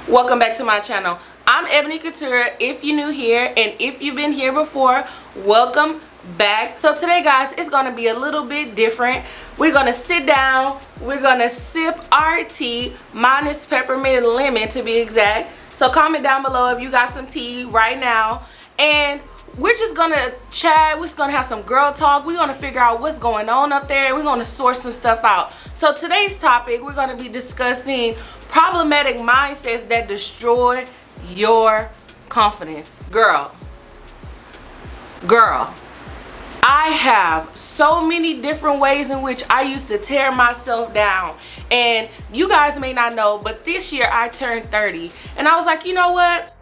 Welcome back to my channel. I'm Ebony Couture if you're new here, and if you've been here before, welcome back. So today guys, it's gonna be a little bit different. We're gonna sit down, we're gonna sip our tea. Mine is peppermint lemon to be exact. So comment down below if you got some tea right now, and we're just gonna chat. We're just gonna have some girl talk. We're gonna figure out what's going on up there, and we're gonna sort some stuff out. So today's topic, we're gonna be discussing problematic mindsets that destroy your confidence. Girl, I have so many different ways in which I used to tear myself down. And you guys may not know, but this year I turned 30, and I was like, you know what?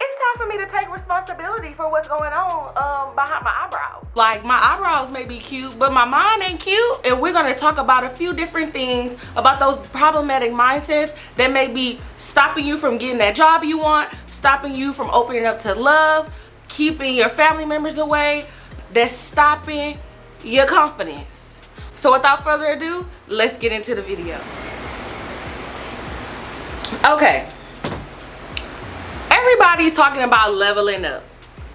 It's time for me to take responsibility for what's going on behind my eyebrows. Like, my eyebrows may be cute, but my mind ain't cute. And we're gonna talk about a few different things about those problematic mindsets that may be stopping you from getting that job you want, stopping you from opening up to love, keeping your family members away, that's stopping your confidence. So without further ado, let's get into the video. Okay. Everybody's talking about leveling up.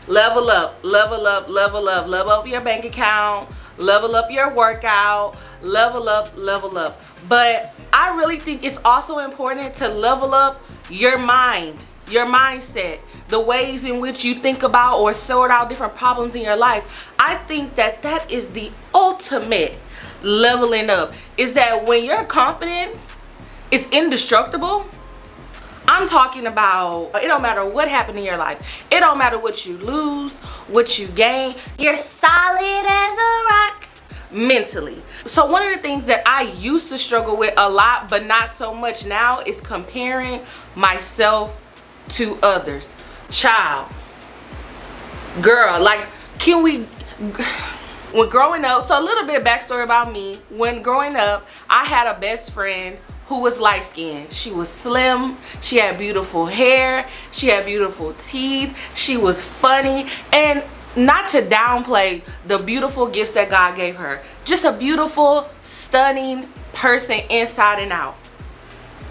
Level up, level up, level up, level up your bank account, level up your workout, level up, level up. But I really think it's also important to level up your mind, your mindset, the ways in which you think about or sort out different problems in your life. I think that that is the ultimate leveling up, is that when your confidence is indestructible. I'm talking about, it don't matter what happened in your life. It don't matter what you lose, what you gain. You're solid as a rock mentally. So one of the things that I used to struggle with a lot, but not so much now, is comparing myself to others. Child, girl, like, can we, when growing up, so a little bit backstory about me. When growing up, I had a best friend who was light skinned. She was slim, she had beautiful hair, she had beautiful teeth, she was funny, and not to downplay the beautiful gifts that God gave her. Just a beautiful, stunning person inside and out.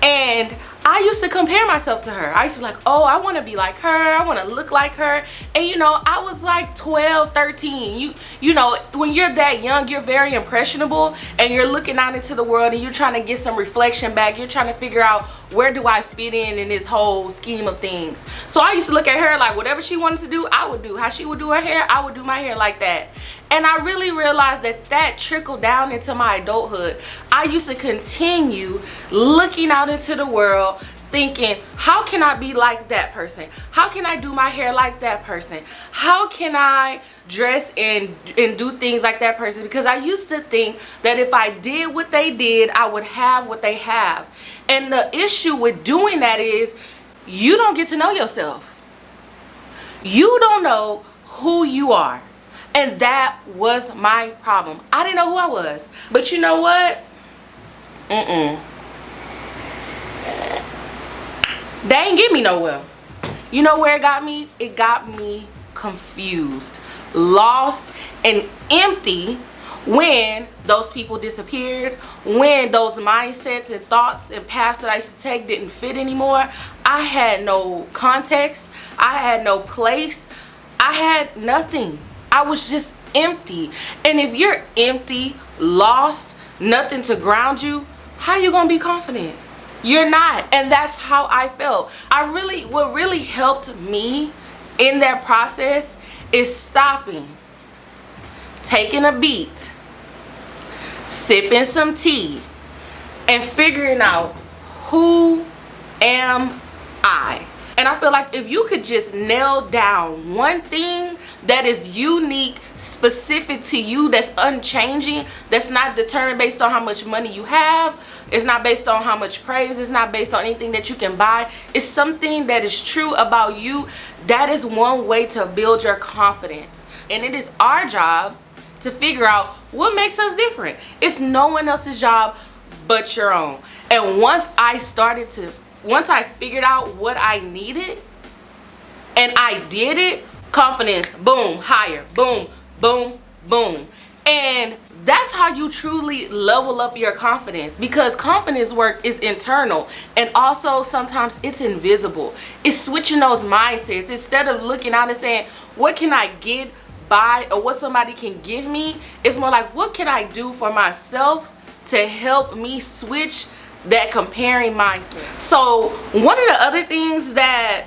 And I used to compare myself to her. I used to be like, oh, I want to be like her, I want to look like her. And you know, I was like 12, 13. You know, when you're that young, you're very impressionable, and you're looking out into the world and you're trying to get some reflection back. You're trying to figure out, where do I fit in this whole scheme of things? So I used to look at her like, whatever she wanted to do, I would do. How she would do her hair, I would do my hair like that. And I really realized that that trickled down into my adulthood. I used to continue looking out into the world thinking, how can I be like that person? How can I do my hair like that person? How can I dress and do things like that person? Because I used to think that if I did what they did, I would have what they have. And the issue with doing that is, you don't get to know yourself. You don't know who you are. And that was my problem. I didn't know who I was. But you know what? They ain't get me nowhere. You know where it got me? It got me confused, lost, and empty when those people disappeared, when those mindsets and thoughts and paths that I used to take didn't fit anymore. I had no context. I had no place. I had nothing. I was just empty. And if you're empty, lost, nothing to ground you, how you gonna be confident? You're not. And that's how I felt. What really helped me in that process is stopping, taking a beat, sipping some tea, and figuring out, who am I? And I feel like if you could just nail down one thing that is unique, specific to you, that's unchanging, that's not determined based on how much money you have, it's not based on how much praise, it's not based on anything that you can buy, it's something that is true about you, that is one way to build your confidence. And it is our job to figure out what makes us different. It's no one else's job but your own. And once I figured out what I needed and I did it, confidence, boom, higher, boom, boom, boom. And that's how you truly level up your confidence, because confidence work is internal, and also sometimes it's invisible. It's switching those mindsets. Instead of looking out and saying, what can I get by, or what somebody can give me, it's more like, what can I do for myself to help me switch that comparing mindset. So one of the other things that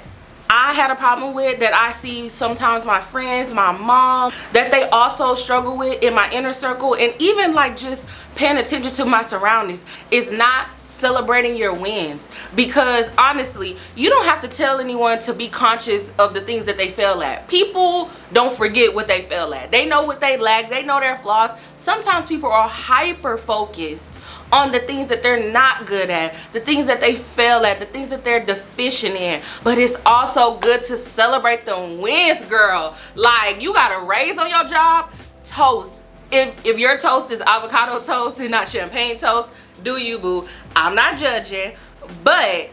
I had a problem with, that I see sometimes my friends, my mom, that they also struggle with in my inner circle, and even like just paying attention to my surroundings, is not celebrating your wins. Because honestly, you don't have to tell anyone to be conscious of the things that they fail at. People don't forget what they fail at. They know what they lack, they know their flaws. Sometimes people are hyper focused on the things that they're not good at, the things that they fail at, the things that they're deficient in. But it's also good to celebrate the wins, girl. Like, you got a raise on your job, toast. If your toast is avocado toast and not champagne toast, do you, boo. I'm not judging, but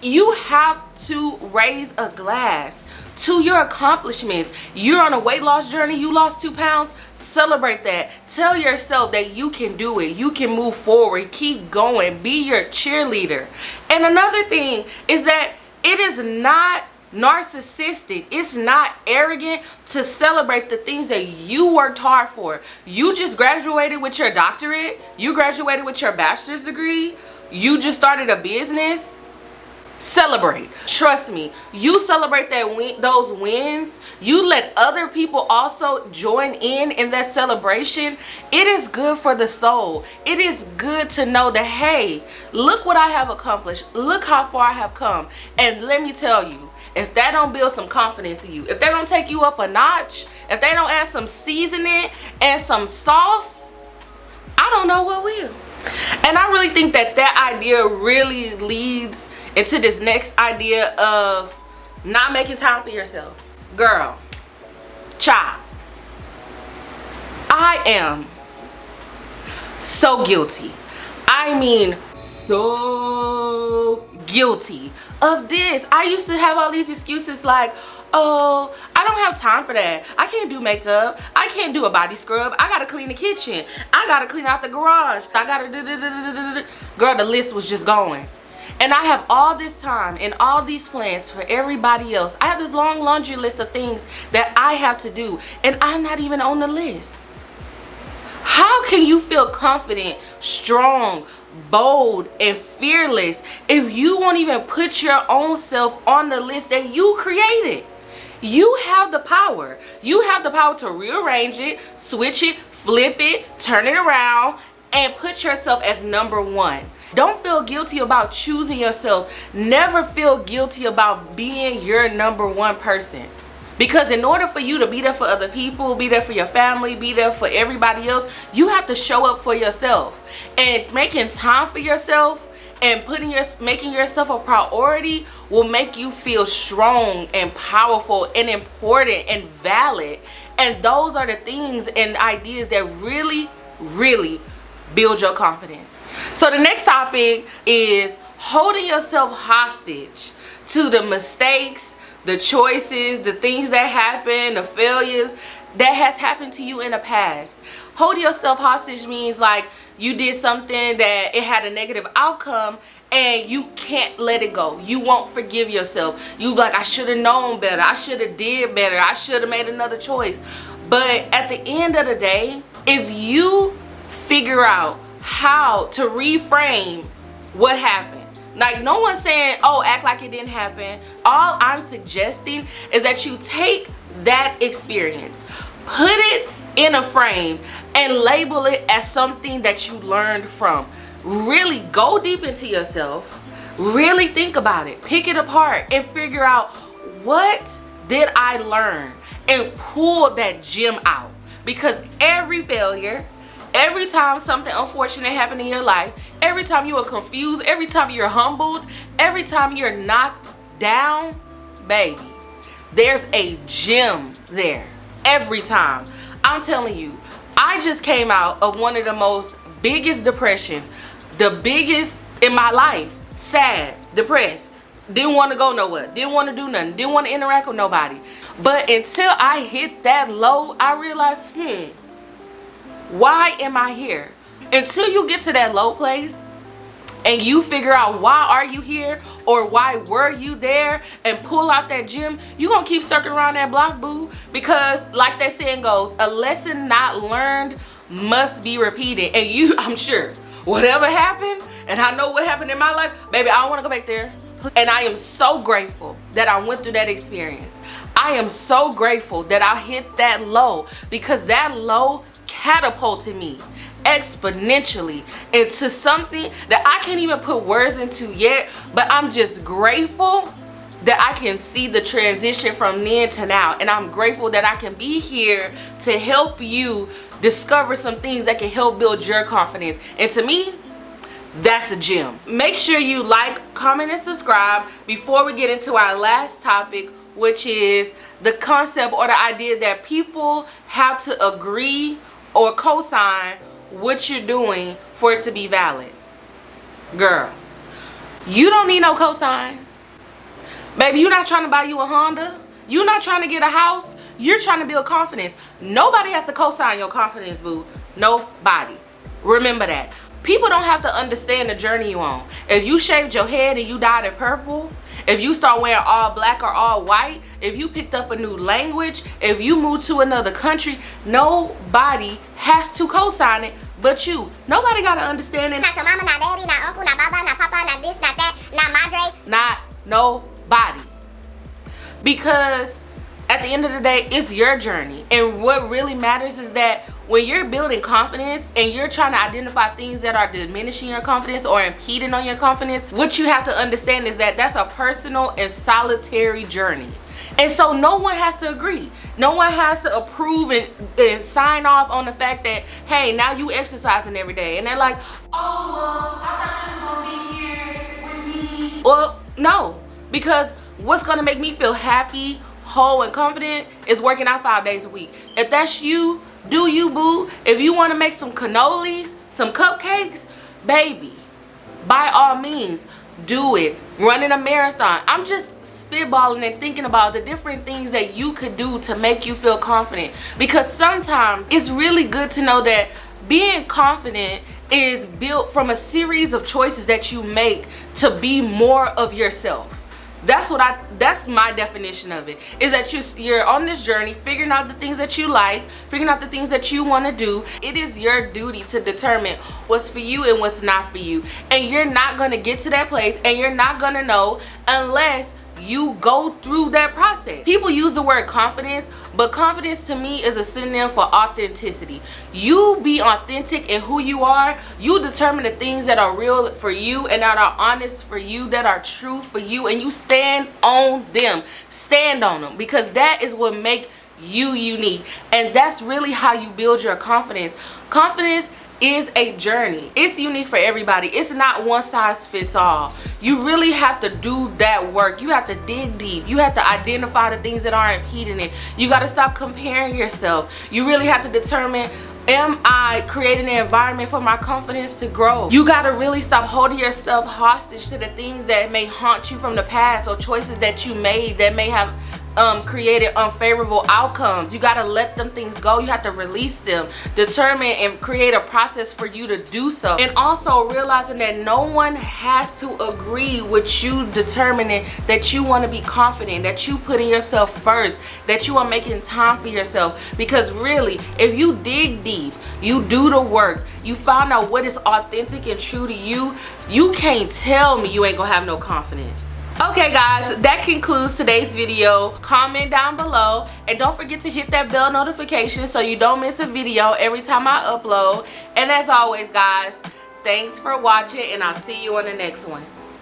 you have to raise a glass to your accomplishments. You're on a weight loss journey, you lost 2 pounds, celebrate that. Tell yourself that you can do it, you can move forward, keep going, be your cheerleader. And another thing is that it is not narcissistic, it's not arrogant to celebrate the things that you worked hard for. You just graduated with your doctorate, you graduated with your bachelor's degree, you just started a business. Celebrate. Trust me, you celebrate those wins, you let other people also join in that celebration. It is good for the soul. It is good to know that, hey, look what I have accomplished, look how far I have come. And let me tell you, if that don't build some confidence in you, if that don't take you up a notch, if they don't add some seasoning and some sauce, I don't know what will. And I really think that that idea really leads into this next idea of not making time for yourself. Girl, child, I am so guilty. I mean, so guilty of this. I used to have all these excuses like, oh, I don't have time for that. I can't do makeup. I can't do a body scrub. I gotta clean the kitchen. I gotta clean out the garage. I gotta do. Girl, the list was just going. And I have all this time and all these plans for everybody else. I have this long laundry list of things that I have to do, and I'm not even on the list. How can you feel confident, strong, bold, and fearless if you won't even put your own self on the list that you created? You have the power. You have the power to rearrange it, switch it, flip it, turn it around, and put yourself as number one. Don't feel guilty about choosing yourself. Never feel guilty about being your number one person. Because in order for you to be there for other people, be there for your family, be there for everybody else, you have to show up for yourself. And making time for yourself and making yourself a priority will make you feel strong and powerful and important and valid. And those are the things and ideas that really, really build your confidence. So the next topic is holding yourself hostage to the mistakes, the choices, the things that happen, the failures that has happened to you in the past. Holding yourself hostage means like you did something that it had a negative outcome and you can't let it go. You won't forgive yourself. You like, I should have known better. I should have did better. I should have made another choice. But at the end of the day, if you figure out how to reframe what happened. Like, no one's saying, oh, act like it didn't happen. All I'm suggesting is that you take that experience, put it in a frame, and label it as something that you learned from. Really go deep into yourself. Really think about it. Pick it apart and figure out, what did I learn? And pull that gem out. Because every failure, every time something unfortunate happened in your life, every time you are confused, every time you're humbled, every time you're knocked down, baby, there's a gem there. Every time. I'm telling you, I just came out of one of the most biggest depressions, the biggest in my life. Sad, depressed, didn't want to go nowhere, didn't want to do nothing, didn't want to interact with nobody. But until I hit that low, I realized, Why am I here? Until you get to that low place and you figure out why are you here or why were you there and pull out that gym, you gonna keep circling around that block, boo. Because like that saying goes, a lesson not learned must be repeated. And you, I'm sure, whatever happened, and I know what happened in my life, baby, I don't want to go back there. And I am so grateful that I went through that experience. I am so grateful that I hit that low, because that low catapulted me exponentially into something that I can't even put words into yet, but I'm just grateful that I can see the transition from then to now. And I'm grateful that I can be here to help you discover some things that can help build your confidence. And to me, that's a gem. Make sure you like, comment, and subscribe before we get into our last topic, which is the concept or the idea that people have to agree or co-sign what you're doing for it to be valid. Girl, you don't need no cosign. Baby, you're not trying to buy you a Honda. You're not trying to get a house. You're trying to build confidence. Nobody has to co-sign your confidence, boo. Nobody. Remember that. People don't have to understand the journey you on. If you shaved your head and you dyed it purple, if you start wearing all black or all white, if you picked up a new language, if you moved to another country, nobody has to co-sign it but you. Nobody got to understand it. Not your mama, not daddy, not uncle, not baba, not papa, not this, not that, not madre. Not nobody. Because at the end of the day, it's your journey. And what really matters is that when you're building confidence and you're trying to identify things that are diminishing your confidence or impeding on your confidence, what you have to understand is that that's a personal and solitary journey. And so no one has to agree. No one has to approve and sign off on the fact that, hey, now you exercising every day. And they're like, oh, well, I thought you was going to be here with me. Well, no. Because what's going to make me feel happy, whole, and confident is working out 5 days a week. If that's you, do you, boo. If you want to make some cannolis, some cupcakes, baby, by all means, do it. Running a marathon. I'm just spitballing and thinking about the different things that you could do to make you feel confident, because sometimes it's really good to know that being confident is built from a series of choices that you make to be more of yourself. That's my definition of it, is that you're on this journey figuring out the things that you like, figuring out the things that you want to do. It is your duty to determine what's for you and what's not for you. And you're not going to get to that place, and you're not going to know unless you go through that process. People use the word confidence, but confidence to me is a synonym for authenticity. You be authentic in who you are. You determine the things that are real for you and that are honest for you, that are true for you, and you stand on them. Stand on them, because that is what makes you unique. And that's really how you build your confidence. Confidence is a journey. It's unique for everybody. It's not one size fits all. You really have to do that work. You have to dig deep. You have to identify the things that are impeding it. You got to stop comparing yourself. You really have to determine, am I creating an environment for my confidence to grow? You got to really stop holding yourself hostage to the things that may haunt you from the past, or choices that you made that may have created unfavorable outcomes. You got to let them things go. You have to release them, determine and create a process for you to do so. And also realizing that no one has to agree with you determining that you want to be confident, that you putting yourself first, that you are making time for yourself. Because really, if you dig deep, you do the work, you find out what is authentic and true to you, you can't tell me you ain't gonna have no confidence. Okay guys, that concludes today's video. Comment down below, and don't forget to hit that bell notification so you don't miss a video every time I upload. And as always guys, thanks for watching, and I'll see you on the next one.